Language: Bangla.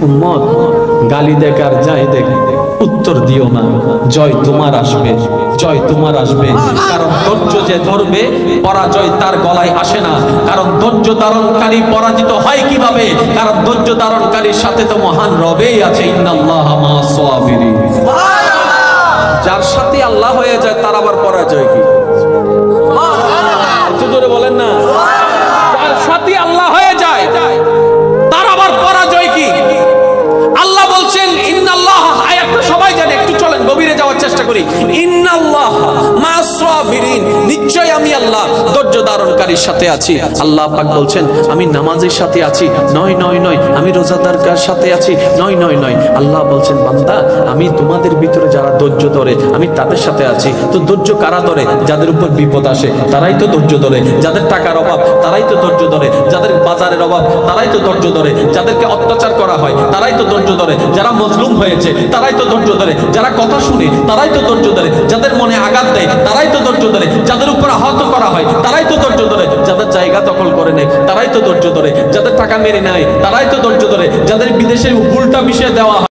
উম্মত গালি দেখ আর যাই দেখ উত্তর দিও না, জয় তোমার আসবে, জয় তোমার আসবে। কারণ ধৈর্য যে ধরবে পরাজয় তার গলায় আসে না। কারণ ধৈর্য ধারণকারী পরাজিত হয় কিভাবে? কারণ ধৈর্য ধারণকারীর সাথে তো মহান রবেই আছে। ইন্নাল্লাহা মা'আস সাবিরিন। যার সাথে আল্লাহ হয়ে যায় তার আবার পরাজয় কি? একটু জোরে বলেন না। যার সাথে আল্লাহ হয়ে যায় তার আবার পরাজয় কি? আল্লাহ বলছেন ইন্নাল্লাহ, আয়াতটা সবাই জানে, একটু চলেন গভীরে যাওয়ার চেষ্টা করি। ইন্নাল্লাহ মা'আস সাবিরিন, নিশ্চয় আমি আল্লাহ ধৈর্য ধারণকারীর সাথে আছি। আল্লাহ পাক বলছেন আমি নামাজের সাথে আছি, নয় নয় নয়, আমি রোজাদারকার সাথে আছি, নয় নয় নয়। আল্লাহ বলছেন বান্দা আমি তোমাদের ভিতরে যারা ধৈর্য ধরে আমি তাদের সাথে আছি। তো ধৈর্য কারা ধরে? যাদের উপর বিপদ আসে তারাই তো ধৈর্য ধরে, যাদের টাকার অভাব তারাই তো ধৈর্য ধরে, যাদের বাজারের অভাব তারাই তো ধৈর্য ধরে, যাদেরকে অত্যাচার করা হয় তারাই তো ধৈর্য ধরে, যারা মজলুম হয়েছে তারাই তো ধৈর্য ধরে, যারা কথা শুনে তারাই তো ধৈর্য ধরে, যাদের মনে আঘাত দেয় তারাই তো ধৈর্য ধরে, যাদের উপর আহত করা হয় তারাই তো ধৈর্য ধরে, যাদের জায়গা দখল করে নেয় তারাই তো ধৈর্য ধরে, যাদের টাকা মেরে নেয় তারাই তো ধৈর্য ধরে, যাদের বিদেশে উল্টা বিষয় দেওয়া হয়